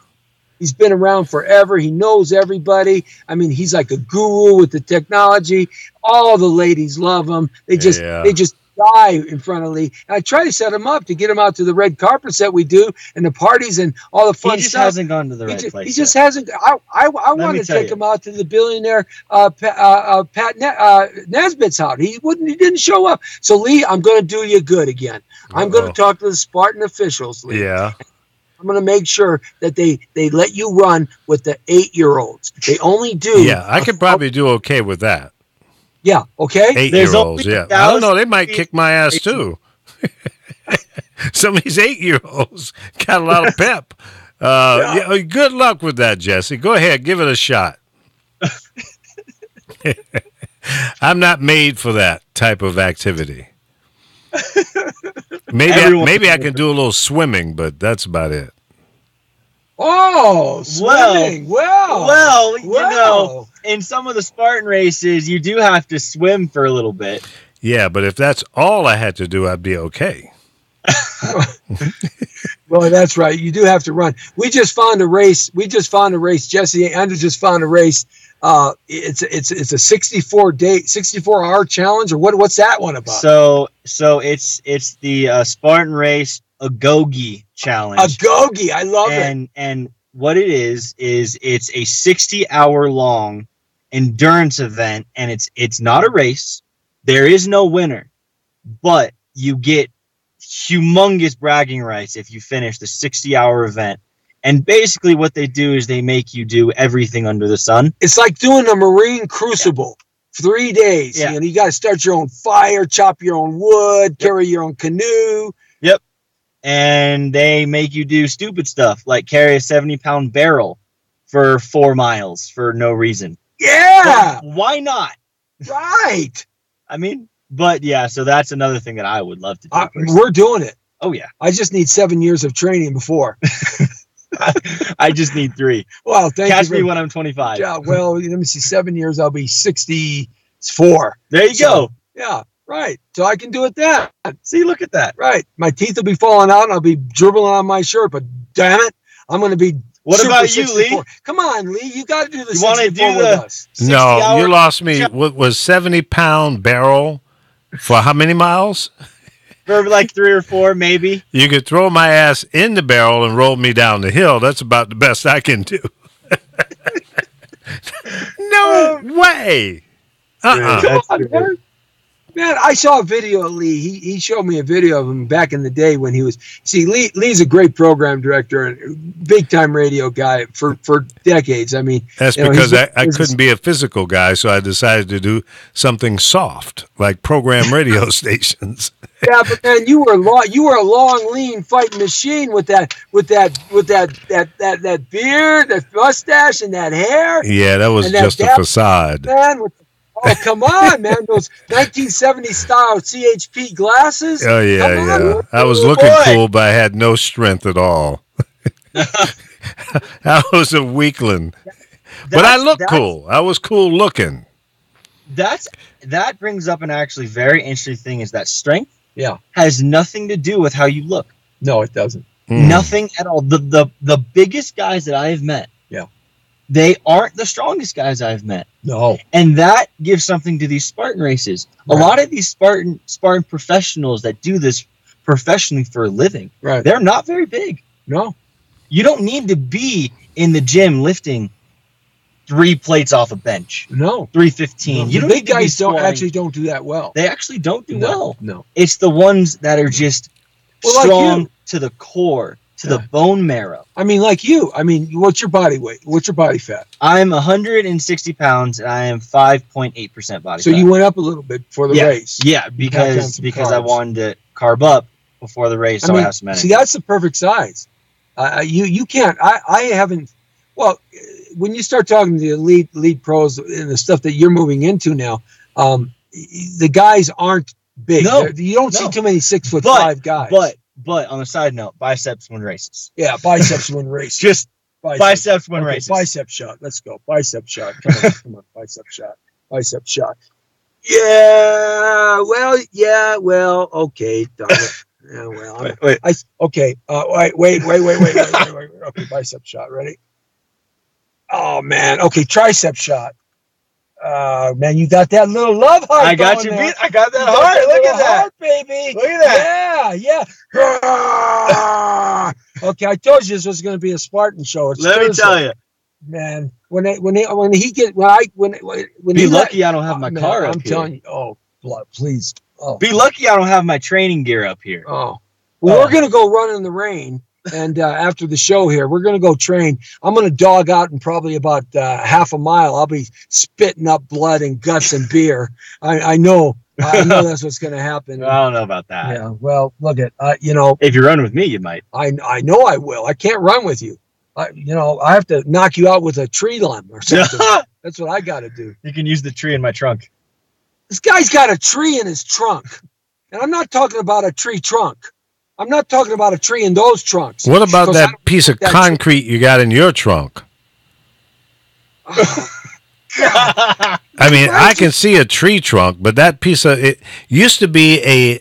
He's been around forever. He knows everybody. I mean, he's like a guru with the technology. All the ladies love him. They just die in front of Lee. And I try to set him up to get him out to the red carpets that we do and the parties and all the fun stuff. He just hasn't gone to the right place. He just hasn't. I want to take him out to the billionaire Pat Nesbitt's house. He didn't show up. So Lee, I'm going to do you good again. I'm going to talk to the Spartan officials, Lee. Yeah. I'm going to make sure that they let you run with the 8-year-olds. They only do. Yeah, I could probably do okay with that. Yeah. Okay. 8-year-olds. Yeah. I don't know. They might kick my ass too. Some of these 8-year-olds got a lot of pep. Yeah, good luck with that, Jesse. Go ahead, give it a shot. I'm not made for that type of activity. Maybe I can do a little swimming, but that's about it. Oh, swimming. Well, you know, in some of the Spartan races, you do have to swim for a little bit. Yeah, but if that's all I had to do, I'd be okay. Well, that's right. You do have to run. We just found a race. Jesse Andrews just found a race. It's a 64-hour challenge, or what's that one about? So it's the Spartan race Agoge challenge. Agoge, I love it. And what it is it's a 60-hour long endurance event, and it's not a race. There is no winner, but you get humongous bragging rights if you finish the 60-hour event. And basically what they do is they make you do everything under the sun. It's like doing a Marine Crucible. 3 days. Yeah. You got to start your own fire, chop your own wood, carry your own canoe. Yep. And they make you do stupid stuff like carry a 70-pound barrel for 4 miles for no reason. Yeah. But why not? Right. I mean, but yeah, so that's another thing that I would love to do. We're doing it. Oh, yeah. I just need 7 years of training before. I just need 3. Well, Catch me when I'm 25. Yeah, well, let me see. 7 years, I'll be 64. There you go. Yeah, right. So I can do it then. See, look at that. Right. My teeth will be falling out and I'll be dribbling on my shirt, but damn it, I'm going to be. What about you, 64. Lee? Come on, Lee. You got to do the You want to 64 do with the us. No, you lost me. What was 70-pound barrel for how many miles? For like 3 or 4, maybe. You could throw my ass in the barrel and roll me down the hill. That's about the best I can do. No way. Come on, man. Man, I saw a video of Lee. He showed me a video of him back in the day when he was. See, Lee's a great program director and big time radio guy for decades. I mean, that's because I couldn't be a physical guy, so I decided to do something soft like program radio stations. Yeah, but man, you were a long, lean fighting machine with that beard, that mustache, and that hair. Yeah, that was just a facade. Man, oh, come on, man. Those 1970 style CHP glasses. Oh, yeah. I was looking cool, but I had no strength at all. I was a weakling. But I looked cool. I was cool looking. That brings up an actually very interesting thing is that strength Yeah. has nothing to do with how you look. No, it doesn't. Nothing at all. The biggest guys that I've met, Yeah. they aren't the strongest guys I've met. No. And that gives something to these Spartan races. Right. A lot of these Spartan professionals that do this professionally for a living, Right. they're not very big. No. You don't need to be in the gym lifting 3 plates off a bench, No. 315. You The don't big need to be guys don't squatting. do that well. They actually don't do well. No. It's the ones that are just Well, like strong you. to the core, to Yeah. the bone marrow. I mean, like you. I mean, what's your body weight? What's your body fat? I'm 160 pounds and I am 5.8% body So fat. you went up a little bit for the race. Yeah, down because some I carbs. wanted to carb up before the race, so I have some energy. see, that's the perfect size. You can't. I haven't. Well, when you start talking to the lead pros and the stuff that you're moving into now, the guys aren't big. No, You don't see no. too many 6'5" guys. But on the side note, biceps win races. yeah, biceps win race. Just biceps win Okay, races. Bicep shot. Let's go. Bicep shot. Come on. Bicep shot. Bicep shot. Yeah. Well. Okay. Darn it. Yeah. Well. Wait. Okay. Wait. Okay. Bicep shot. Ready? Oh man. Okay. Tricep shot. Man, you got that little love heart. I got going you there. beat. I got that You got heart. Look little at that. heart, baby. Look at that. Yeah. Okay, I told you this was going to be a Spartan show. It's Let me Thursday. tell you. Man, when he Be lucky I don't have my car up I'm here. telling you. Oh, blood, please. Oh, Be lucky I don't have my training gear up here. oh. Well, we're gonna go run in the rain, and after the show here, we're gonna go train. I'm gonna dog out in probably about half a mile. I'll be spitting up blood and guts and beer. I know. I know that's what's gonna happen. I don't know about that. Yeah. Well, look at If you run with me, you might. I know I will. I can't run with you. I have to knock you out with a tree limb or something. That's what I got to do. You can use the tree in my trunk. This guy's got a tree in his trunk. And I'm not talking about a tree trunk. I'm not talking about a tree in those trunks. What about Because I that don't piece of think that's- concrete you got in your trunk? I mean, I can see a tree trunk, but that piece of it used to be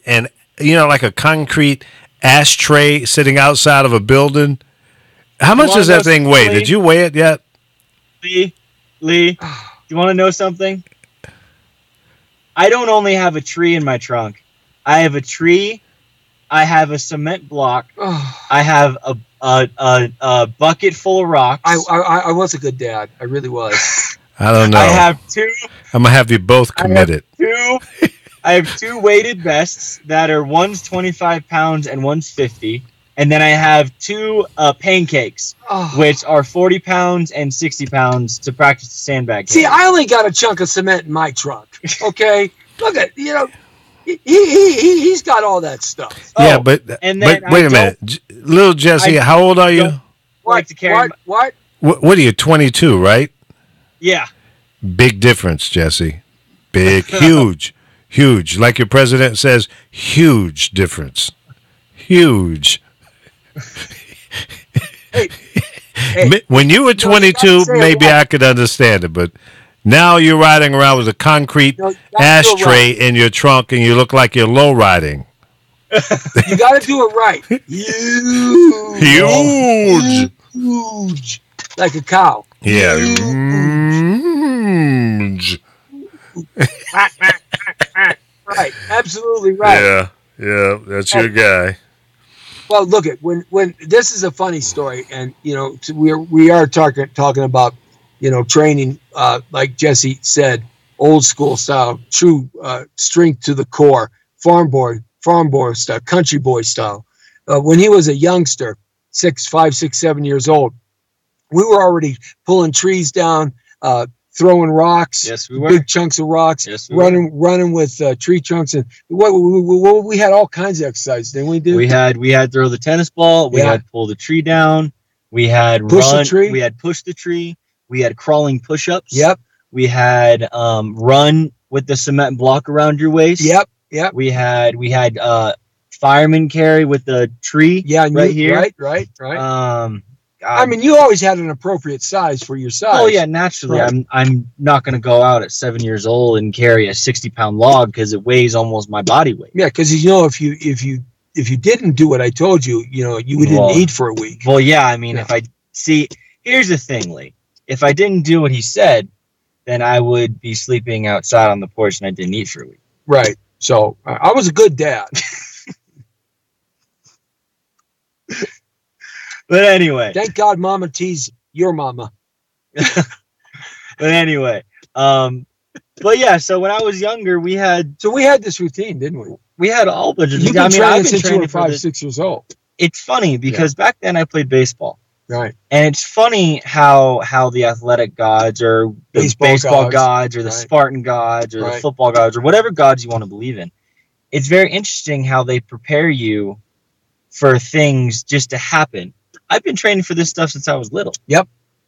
like a concrete ashtray sitting outside of a building. How much wanna does that know thing weigh? something? Did you weigh it yet? Lee, you want to know something? I don't only have a tree in my trunk. I have a tree. I have a cement block. I have a bucket full of rocks. I was a good dad. I really was. I don't know. I have two. I'm gonna have you both committed. I have two weighted vests that are one's 25 pounds and one's 50. And then I have two pancakes, Oh. which are 40 pounds and 60 pounds to practice the sandbag. See, game. I only got a chunk of cement in my trunk. Okay, look at he's got all that stuff. Yeah, Oh, but and then wait a minute, little Jesse. How old are you? don't like to carry. What? What are you? 22, right? Yeah. Big difference, Jesse. Big, huge. Like your president says, huge difference. Huge. Hey, When you were 22, maybe I could understand it, but now you're riding around with a concrete No, that's ashtray in your trunk, and you look like you're low riding. you got to do it right. Huge. Like a cow. Yeah. Huge. Right. Absolutely right. Yeah. Yeah, that's your guy. Well, look at when this is a funny story, and we are talking about training, like Jesse said, old school style, true strength to the core, farm boy style, country boy style. When he was a youngster, 5, 6, 7 years old, we were already pulling trees down, throwing rocks, Yes, we were. big chunks of rocks, Yes, we were. running with tree trunks, and we had all kinds of exercises. Didn't we do? We had throw the tennis ball. We Yeah. had pull the tree down. We had Push the run. tree. We had push the tree. We had crawling push-ups. Yep, We had run with the cement block around your waist. yep. We had fireman carry with the tree. Yeah, right here. Right. I mean, you always had an appropriate size for your size. Oh yeah, naturally. Right. I'm not going to go out at 7 years old and carry a 60-pound log because it weighs almost my body weight. Yeah, because if you didn't do what I told you, you didn't eat for a week. Well, yeah. I mean, Yeah. if I see, here's the thing, Lee. If I didn't do what he said, then I would be sleeping outside on the porch and I didn't eat for a week. Right. So I was a good dad. But anyway, Thank God, Mama T's your mama. but yeah. So when I was younger, we had So we had this routine, didn't we? a whole bunch of. You've been I've training been since you training were for 5, this. 6 years old. It's funny because back then I played baseball. Right. And it's funny how the athletic gods or the baseball gods or the Right. Spartan gods or the Right. football gods or whatever gods you want to believe in. It's very interesting how they prepare you for things just to happen. I've been training for this stuff since I was little.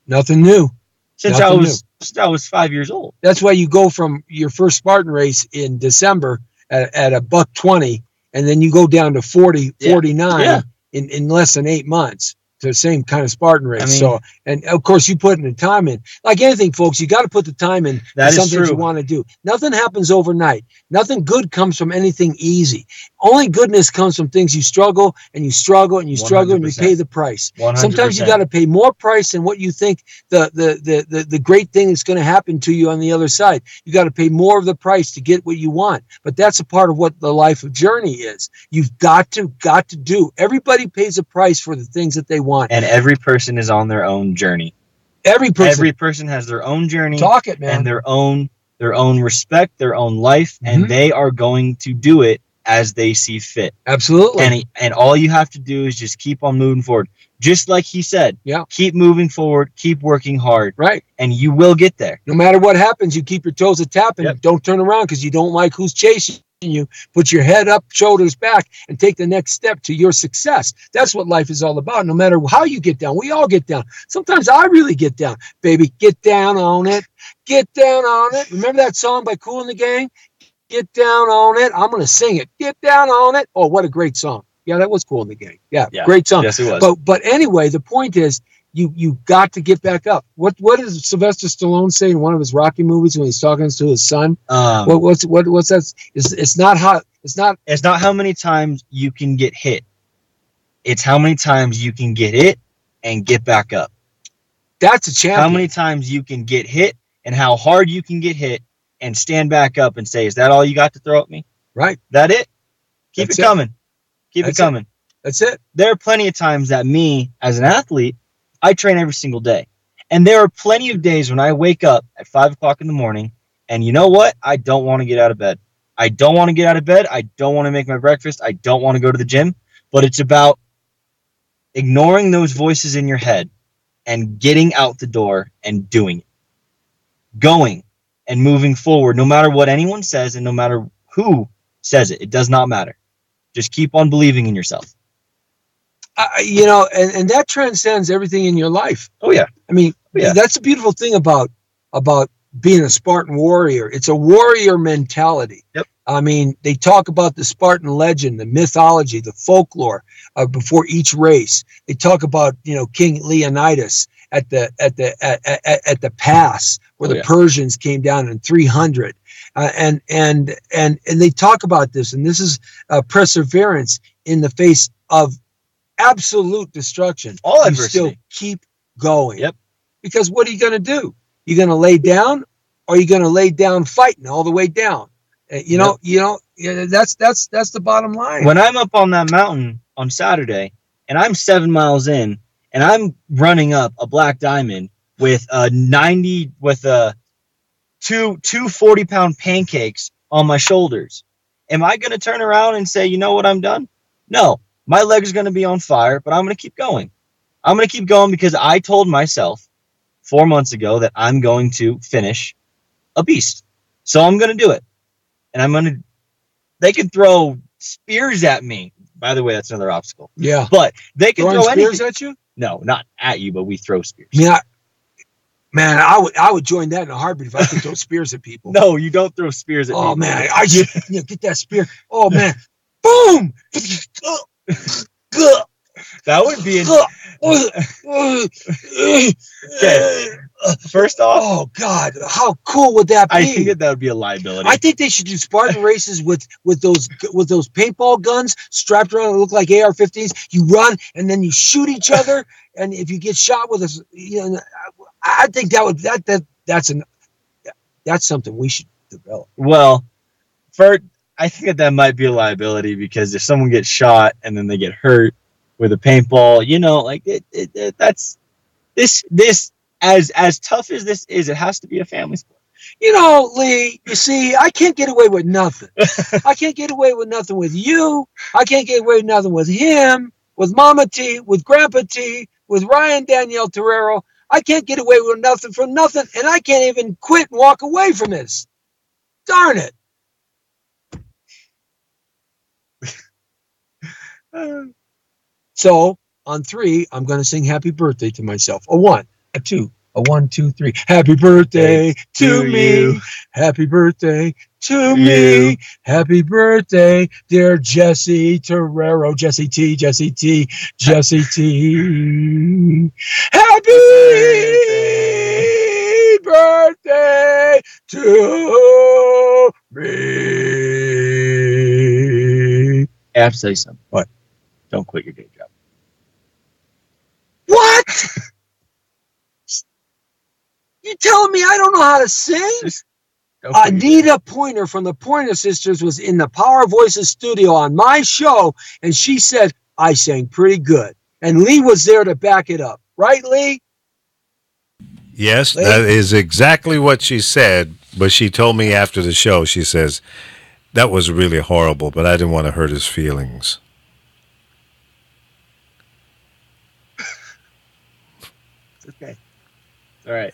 Nothing new. Since I was 5 years old. That's why you go from your first Spartan race in December at a $120, and then you go down to 40, Yeah. 49 Yeah. in less than 8 months. The same kind of Spartan race. I mean- So, and of course, you put in the time in. Like anything, folks, you got to put the time in. That is some things you true. want to do. Nothing happens overnight. Nothing good comes from anything easy. Only goodness comes from things you struggle and you struggle and you struggle and you 100%. pay the price. 100%. Sometimes you got to pay more price than what you think the great thing is going to happen to you on the other side. You got to pay more of the price to get what you want. But that's a part of what the life of journey is. You've got to do. Everybody pays a price for the things that they want. And every person is on their own journey. Every person. Every person has their own journey Talk it, man. and their own respect, their own life, Mhm. and they are going to do it as they see fit. Absolutely. And all you have to do is just keep on moving forward. Just like he said, Yeah. keep moving forward, keep working hard, Right. and you will get there. No matter what happens, you keep your toes a tapping. Yep. Don't turn around because you don't like who's chasing you. Put your head up, shoulders back, and take the next step to your success. That's what life is all about. No matter how you get down, we all get down. Sometimes I really get down. Baby, get down on it. Get down on it. Remember that song by Kool and the Gang? Get down on it. I'm going to sing it. Get down on it. Oh, what a great song. Yeah, that was Kool and the Gang. Yeah, great song. Yes, it was. But anyway, the point is, you got to get back up. What does Sylvester Stallone say in one of his Rocky movies when he's talking to his son? What's that? It's not how many times you can get hit. It's how many times you can get hit and get back up. That's a champion. How many times you can get hit and how hard you can get hit and stand back up and say, is that all you got to throw at me? Right. That it? Keep That's it coming. Keep That's it coming. That's it. There are plenty of times that me, as an athlete, I train every single day. And there are plenty of days when I wake up at 5 o'clock in the morning and you know what? I don't want to get out of bed. I don't want to get out of bed. I don't want to make my breakfast. I don't want to go to the gym. But it's about ignoring those voices in your head and getting out the door and doing it. Going and moving forward, no matter what anyone says and no matter who says it. It does not matter. Just keep on believing in yourself. And that transcends everything in your life. Oh, yeah. I mean, Yeah. that's a beautiful thing about being a Spartan warrior. It's a warrior mentality. Yep. I mean, they talk about the Spartan legend, the mythology, the folklore before each race. They talk about King Leonidas at the pass where the Persians came down in 300, and they talk about this, and this is perseverance in the face of absolute destruction. All You adversity. still keep going. Yep. Because what are you going to do? You're going to lay down, or you're going to lay down fighting all the way down. Yeah, that's the bottom line. When I'm up on that mountain on Saturday and I'm 7 miles in and I'm running up a black diamond with a 2 40-pound pancakes on my shoulders, am I going to turn around and say, you know what, I'm done? No, my leg is going to be on fire, but I'm going to keep going. I'm going to keep going because I told myself 4 months ago that I'm going to finish a beast. So I'm going to do it. And they can throw spears at me. By the way, that's another obstacle. Yeah. But they can Throwing throw spears anything. at you? No, not at you, but we throw spears. Yeah. Man, I would join that in a heartbeat if I could throw spears at people. No, you don't throw spears at people. Oh man, I should get that spear. Oh man, boom! That would be okay. First off, oh God, how cool would that be? I think that would be a liability. I think they should do Spartan races with those paintball guns strapped around that look like AR-15s. You run and then you shoot each other, and if you get shot with I think that's something we should develop. Well, I think that might be a liability because if someone gets shot and then they get hurt with a paintball, like that's this as tough as this is, it has to be a family sport. Lee, you see, I can't get away with nothing. I can't get away with nothing with you. I can't get away with nothing with him, with Mama T, with Grandpa T, with Ryan Danielle Torero. I can't get away with nothing from nothing, and I can't even quit and walk away from this. Darn it. So, on 3, I'm going to sing happy birthday to myself. A 1, a 2, a 1, 2, 3. Happy birthday to me. Happy birthday to me. Happy birthday, dear Jesse Torero. Jesse T. Jesse T. Jesse T. Happy birthday to me. I have to say something. What? Don't quit your day job. What? You telling me I don't know how to sing? Anita Pointer from the Pointer Sisters was in the Power Voices studio on my show, and she said I sang pretty good. And Lee was there to back it up. Right, Lee? Yes, that is exactly what she said. But she told me after the show, she says, that was really horrible, but I didn't want to hurt his feelings. Okay. All right.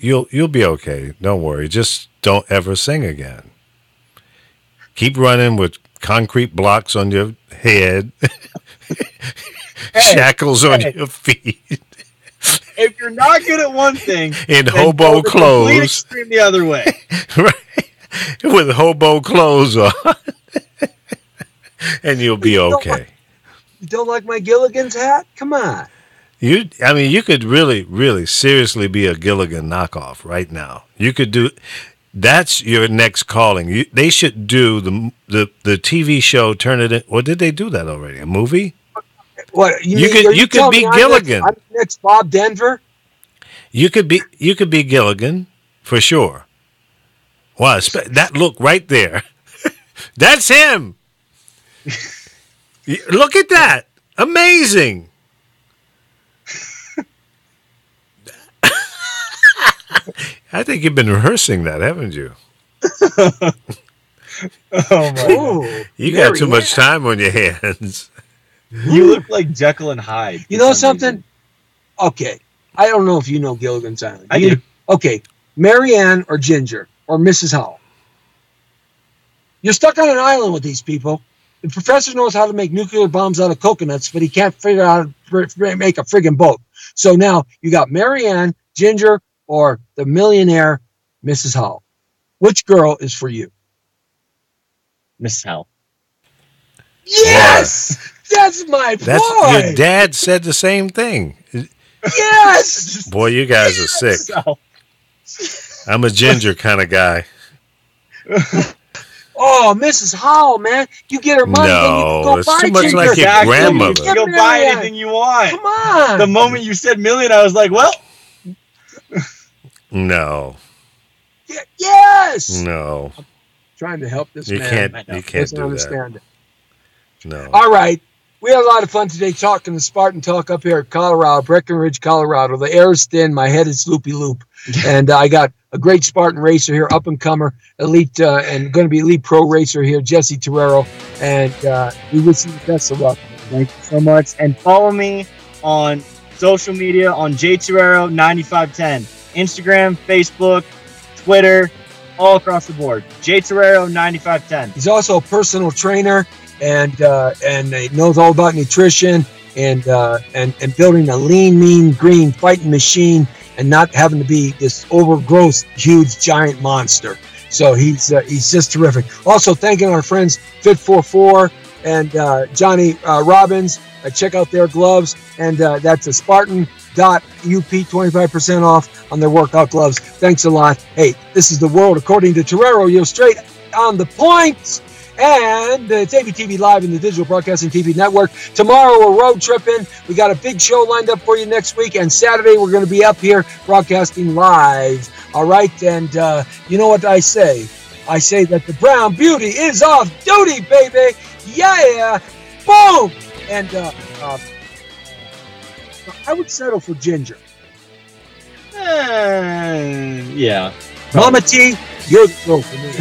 You'll be okay. Don't worry. Just don't ever sing again. Keep running with concrete blocks on your head, shackles on your feet. If you're not good at one thing, in hobo clothes, extreme the other way, right? With hobo clothes on, and you'll be okay. You don't like my Gilligan's hat? Come on. You could really, really seriously be a Gilligan knockoff right now. You could do. That's your next calling. They should do the TV show. Turn it in. Or did they do that already? A movie? What you could be Gilligan. I'm next Bob Denver. You could be Gilligan for sure. Wow, that look right there. That's him. Look at that. Amazing. I think you've been rehearsing that, haven't you? Oh my God. You got too much time on your hands. You look like Jekyll and Hyde. You know something? Reason. Okay. I don't know if you know Gilligan's Island. I do. Okay. Marianne or Ginger or Mrs. Howell. You're stuck on an island with these people. The professor knows how to make nuclear bombs out of coconuts, but he can't figure out how to make a friggin' boat. So now you got Marianne, Ginger, or the millionaire Mrs. Howell. Which girl is for you? Mrs. Howell. Yes! Boy. That's my point. Your dad said the same thing. Yes! Boy, you guys are sick. I'm a Ginger kind of guy. Oh, Mrs. Howell, man. You get her money, then you can go it's buy too much Ginger. like your grandmother. You can buy anything you want. Come on. The moment you said million, I was like, well. No. Yes. No. trying to help this You man. can't. You can't Doesn't do understand it. that. No. All right. We had a lot of fun today talking the Spartan Talk up here at Colorado, Breckenridge, Colorado. The air is thin. My head is loopy-loop. And I got a great Spartan racer here, up-and-comer, elite, and going to be elite pro racer here, Jesse Terrero. And we wish you the best of luck. Thank you so much. And follow me on social media on JTerrero9510. Instagram, Facebook, Twitter, all across the board. JTerrero9510. He's also a personal trainer and he knows all about nutrition and building a lean, mean, green fighting machine and not having to be this overgrowth, huge, giant monster. So he's just terrific. Also, thanking our friends Fit44 and Johnny Robbins. Check out their gloves, and that's a Spartan.up, 25% off on their workout gloves. Thanks a lot. Hey, this is the world according to Terrero. You're straight on the point. And it's ABTV Live in the Digital Broadcasting TV Network. Tomorrow we're road tripping. We got a big show lined up for you next week. And Saturday we're going to be up here broadcasting live. All right. And you know what I say? I say that the brown beauty is off duty, baby. Yeah. Boom. And I would settle for Ginger. Yeah. Mama T, you're the girl for me.